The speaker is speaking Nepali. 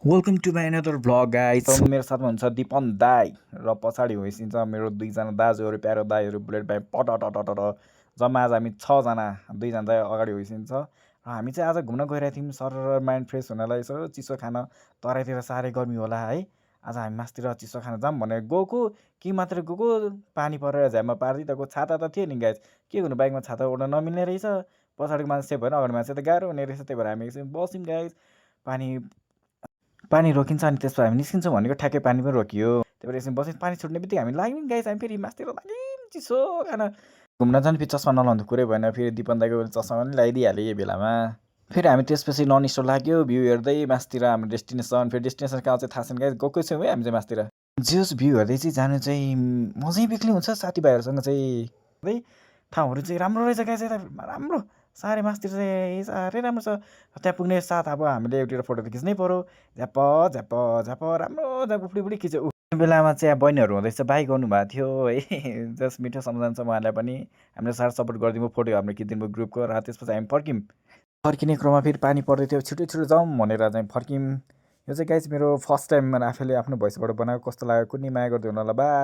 Welcome to my another vlog guys. मेरो साथमा हुन्छ दिपन दाई र पछाडि होइसिन्छ मेरो दुईजना दाजुहरू प्यारो दाईहरू बुलेट भाइ पटटटट जम्मा आज हामी 6जना, दुईजना दाई अगाडि होइसिन्छ र हामी चाहिँ आज घुम्न गइरहेको थियौँ सर माइन्ड फ्रेस हुनलाई, यसो चिसो खान। तराईतिर साह्रै गर्मी होला है, आज हामी मासतिर चिसो खान जाऊँ भनेर गएको कि मात्रै गएको पानी परेर झ्याममा पारिदिएको। छाता त थियो नि गाइज, के गर्नु बाइकमा छाता ओढ्न नमिल्ने रहेछ। पछाडिको मान्छे सेफ भएन, अगाडि मान्छे त गाह्रो हुने रहेछ। त्यही भएर हामी एकछिन बस्यौँ गाइज। पानी रोकिन्छ अनि त्यसपछि हामी निस्किन्छौँ भनेको ठ्याक्कै पानी पनि रोकियो। त्यही भएर एकछिन बस्यौँ। पानी छुट्ने बित्तिकै हामी लाग्यौँ गाइस, हामी फेरि मासतिर लाग्यौँ चिसो खान। घुम्न जानु फेरि चस्मा नलाउँदा कुरै भएन, फेरि दिपन दाइको चस्मा पनि लगाइदिइहालेँ यही बेलामा। फेरि हामी त्यसपछि नन स्टप लाग्यो भ्यू हेर्दै मासतिर हाम्रो डेस्टिनेसन। फेरि डेस्टिनेसन कहाँ चाहिँ थाहा छैन गाइस, गएकै छौँ है हामी चाहिँ मासतिर। जेस भ्यू हेर्दै चाहिँ जानु चाहिँ मजै बेग्लै हुन्छ साथीभाइहरूसँग चाहिँ। है ठाउँहरू चाहिँ राम्रो रहेछ गाइस, यता राम्रो साह्रै मासतिर चाहिँ साह्रै राम्रो छ। त्यहाँ पुग्ने साथ अब हामीले एउटा फोटो त खिच्नै पऱ्यो। झ्याप झ्याप झ्याप राम्रो झ्याप उफ्री उफ्री खिच्यो। बेलामा चाहिँ बहिनीहरू हुँदैछ बाइक गर्नुभएको थियो है। जस्ट मिठो सम्झना छ उहाँलाई पनि, हामीले साह्रो सपोर्ट गरिदिनु, फोटो हाम्रो खिचिदिनु भयो ग्रुपको। र त्यसपछि हामी फर्क्यौँ। फर्किने क्रममा फेरि पानी पर्दै थियो, छिटो छिटो जाउँ भनेर चाहिँ फर्क्यौँ। यो चाहिँ गाइस मेरो फर्स्ट टाइम मैले आफैले आफ्नो भोइसबाट बनाएको। कस्तो लाग्यो कुनै माया गरिदिनु होला, बाई।